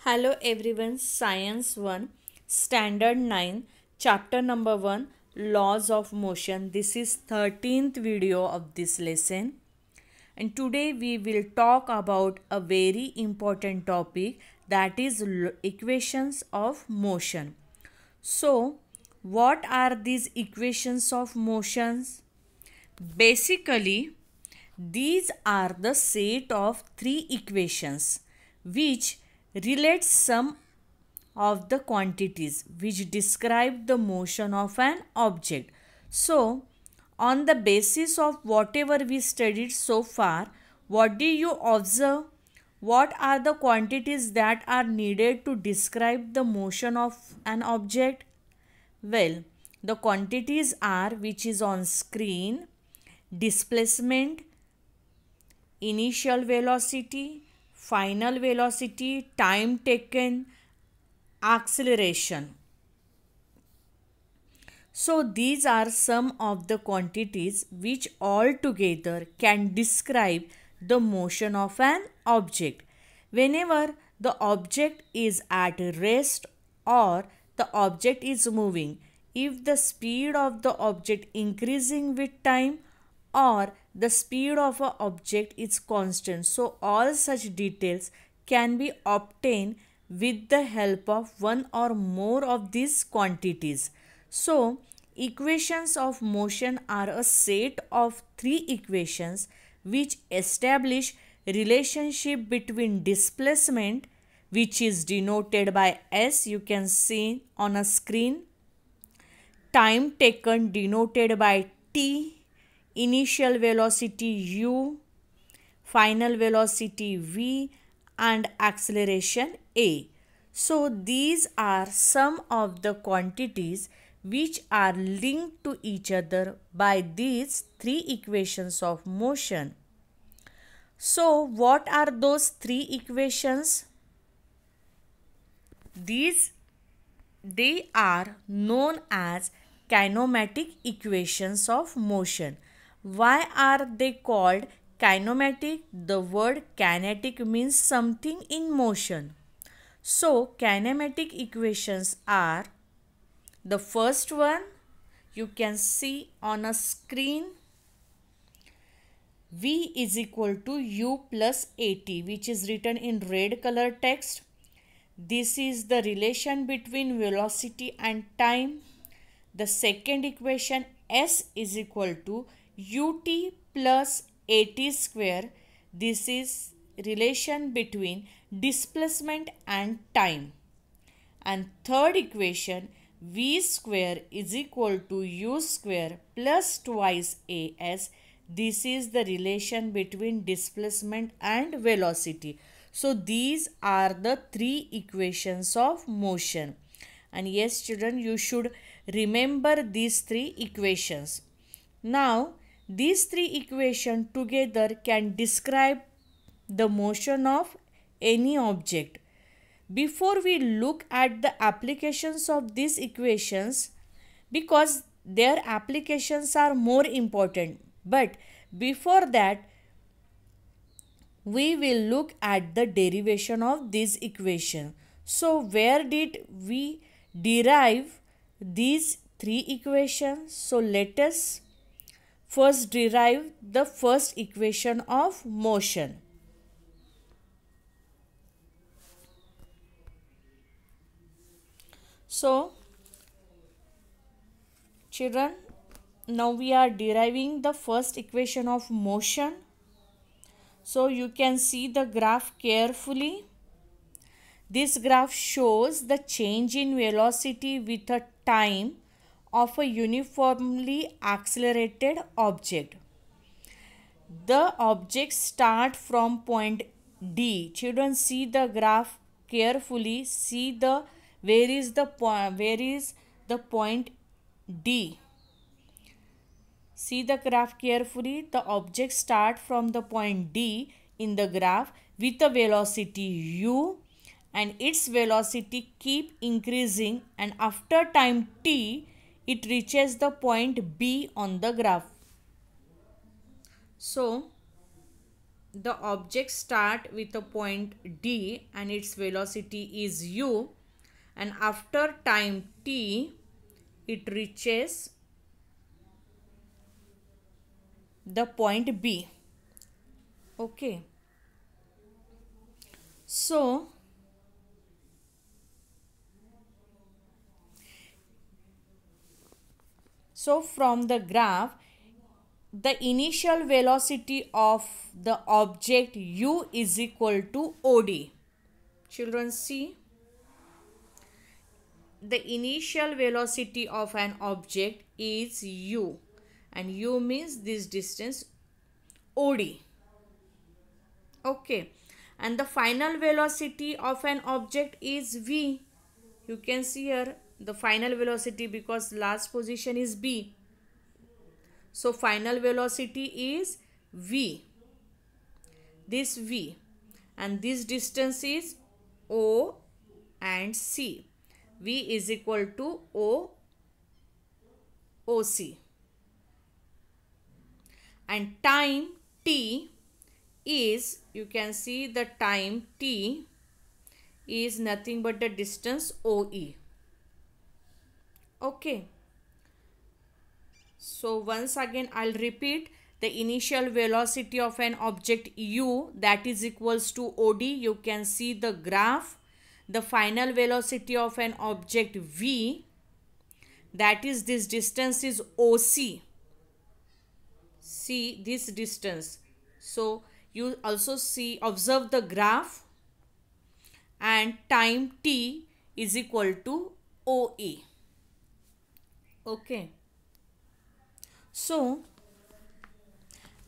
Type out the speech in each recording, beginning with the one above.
Hello everyone, Science 1, Standard 9, Chapter number 1, Laws of Motion. This is 13th video of this lesson. And today we will talk about a very important topic, that is equations of motion. So, what are these equations of motions? Basically, these are the set of three equations which relate some of the quantities which describe the motion of an object. So, on the basis of whatever we studied so far, what do you observe? What are the quantities that are needed to describe the motion of an object? Well, the quantities are, which is on screen: displacement, initial velocity, final velocity, time taken, acceleration. So these are some of the quantities which all together can describe the motion of an object. Whenever the object is at rest or the object is moving, if the speed of the object increasing with time or the speed of an object is constant, so all such details can be obtained with the help of one or more of these quantities. So, equations of motion are a set of three equations which establish relationship between displacement, which is denoted by S, you can see on a screen, time taken denoted by T, initial velocity U, final velocity V, and acceleration A. So these are some of the quantities which are linked to each other by these three equations of motion. So what are those three equations? They are known as kinematic equations of motion. Why are they called kinematic? The word kinetic means something in motion. So kinematic equations are, the first one you can see on a screen, V is equal to U plus AT, which is written in red color text. This is the relation between velocity and time. The second equation, S is equal to ut plus at square. This is relation between displacement and time. And third equation, V square is equal to U square plus twice AS. This is the relation between displacement and velocity. So these are the three equations of motion. And yes, children, you should remember these three equations. Now, these three equations together can describe the motion of any object. Before we look at the applications of these equations, because their applications are more important, but before that, we will look at the derivation of this equation. So where did we derive these three equations? So let us first derive the first equation of motion. So children, now we are deriving the first equation of motion. So you can see the graph carefully. This graph shows the change in velocity with a time of a uniformly accelerated object. The objects start from point D. Children, see the graph carefully. See the where is the point D. See the graph carefully. The objects start from the point D in the graph with a velocity U, and its velocity keep increasing, and after time t it reaches the point B on the graph. So the object start with a point D and its velocity is u, and after time t it reaches the point B. Okay, so from the graph, the initial velocity of the object u is equal to OD. Children, see, the initial velocity of an object is u, and u means this distance OD. Okay, and the final velocity of an object is v. You can see here the final velocity because last position is B. So final velocity is v, this v, and this distance is O and C. V is equal to OC, and time t is, you can see the time t is nothing but the distance OE. Okay, so once again I'll repeat, the initial velocity of an object u, that is equals to OD. You can see the graph. The final velocity of an object v, that is this distance is OC. See this distance. So you also see, observe the graph, and time t is equal to OE. Okay, so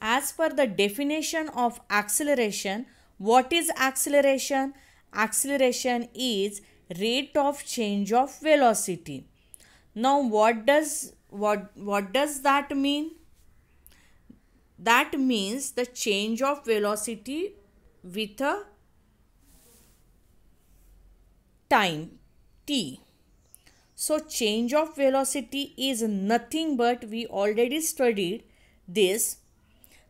as per the definition of acceleration, what is acceleration? Acceleration is rate of change of velocity. Now what does that mean? That means the change of velocity with a time t. So change of velocity is nothing but, we already studied this.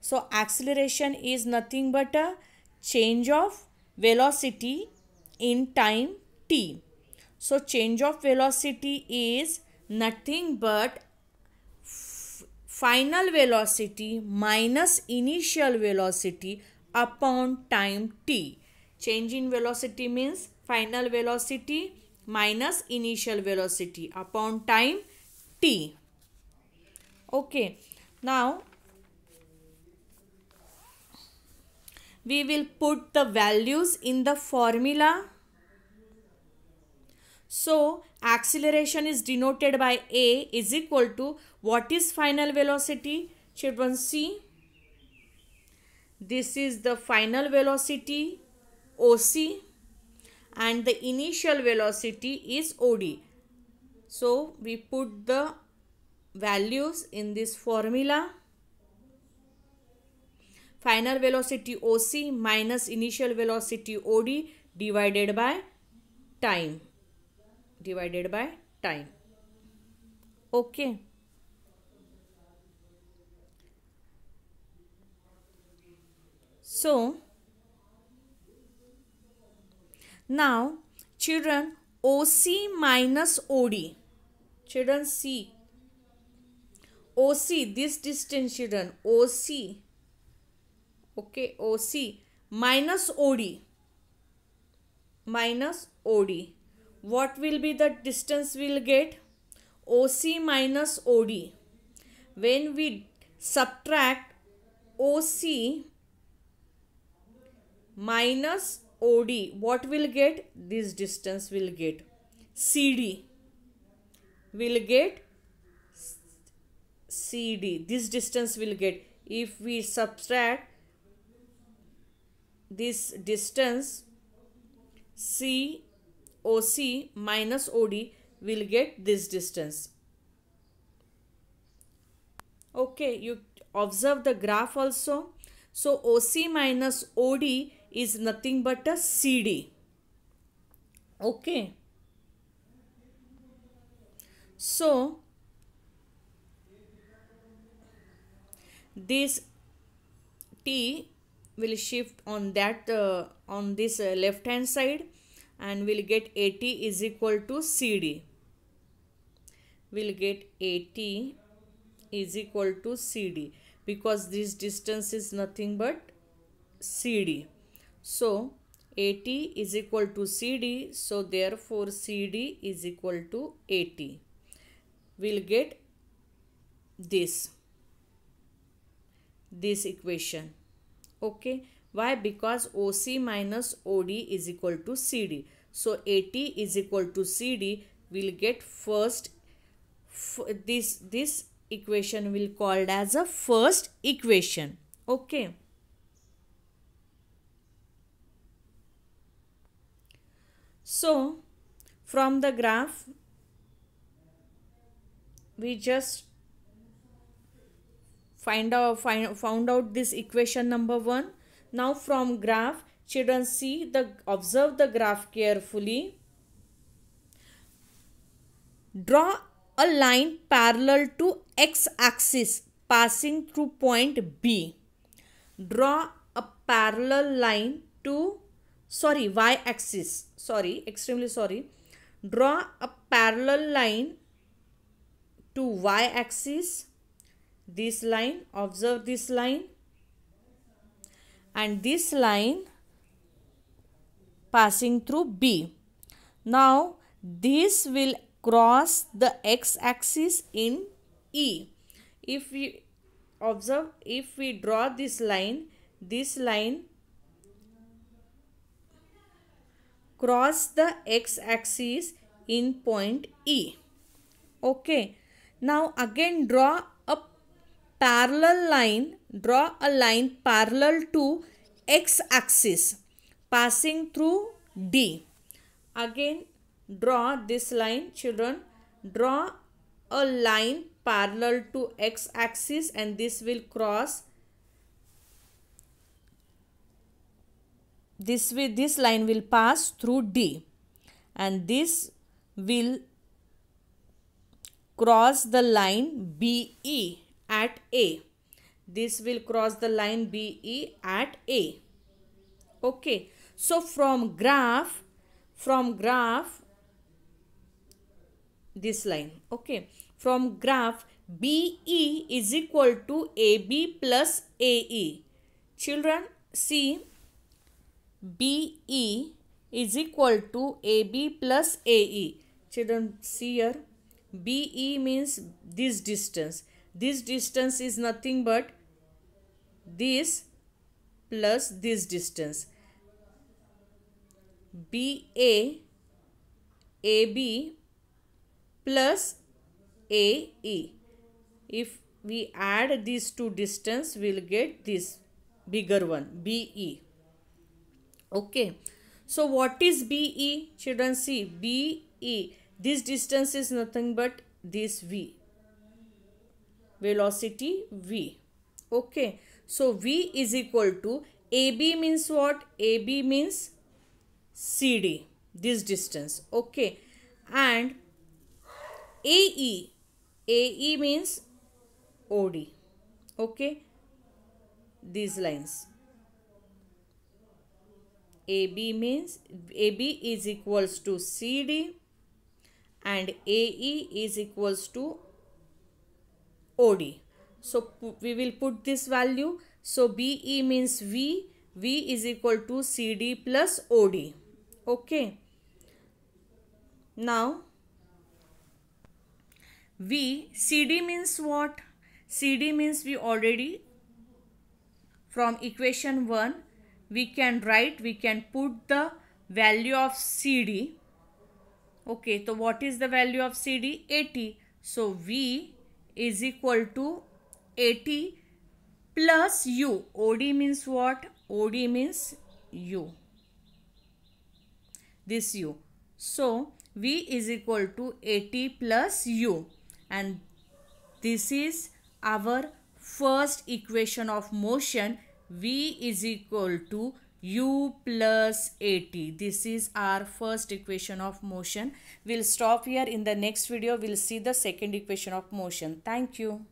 So acceleration is nothing but a change of velocity in time t. So change of velocity is nothing but final velocity minus initial velocity upon time t. Change in velocity means final velocity minus initial velocity upon time t. Okay, now we will put the values in the formula. So acceleration is denoted by A is equal to, what is final velocity? Children, see, this is the final velocity OC, and the initial velocity is OD. So we put the values in this formula. Final velocity OC minus initial velocity OD divided by time. Okay. So now children, OC minus OD. Children, see, OC, this distance, children, OC. Okay, OC minus OD. What will be the distance we'll get? OC minus OD. When we subtract OC minus OD, what will get? This distance will get. CD will get CD. This distance will get. If we subtract this distance, OC minus OD, will get this distance. Okay, you observe the graph also. So OC minus OD is nothing but a CD. Okay. So this T will shift on that on this left hand side, and we'll get AT is equal to CD. We'll get AT is equal to CD because this distance is nothing but CD. So AT is equal to CD, so therefore CD is equal to AT. We'll get this equation. Okay, why? Because OC minus OD is equal to CD. So AT is equal to CD. We'll get first this equation will called as a first equation. Okay. So from the graph we just found out this equation number 1. Now from graph, children observe the graph carefully. Draw a line parallel to x-axis passing through point B. Draw a parallel line to y-axis. Extremely sorry. Draw a parallel line to y-axis. This line, observe this line, and this line passing through B. Now this will cross the x-axis in E. If we observe, if we draw this line cross the x-axis in point E. Okay. Now again draw a line parallel to x-axis passing through D. Again draw this line, children. Draw a line parallel to x-axis, and this will cross. This line will pass through D, and this will cross the line BE at A. This will cross the line BE at A. Okay. So from graph this line. Okay. From graph, BE is equal to AB plus AE. Children, see, BE is equal to AB plus AE. Children, see here. BE means this distance. This distance is nothing but this plus this distance. BA, AB plus AE. If we add these two distance, we will get this bigger one, BE. Okay. So what is BE? Children, see, BE. This distance is nothing but this V. Velocity V. Okay. So V is equal to AB means what? AB means CD. This distance. Okay. And AE. AE means OD. Okay. These lines. AB means AB is equals to CD and AE is equals to OD. So we will put this value. So BE means V. V is equal to CD plus OD. Okay. Now CD means what? CD means we already from equation 1 we can put the value of CD. Okay, so what is the value of CD? 80. So V is equal to 80 plus U. OD means what? OD means U. This U. So V is equal to 80 plus U. And this is our first equation of motion. V is equal to U plus 80. This is our first equation of motion. We'll stop here. In the next video, we'll see the second equation of motion. Thank you.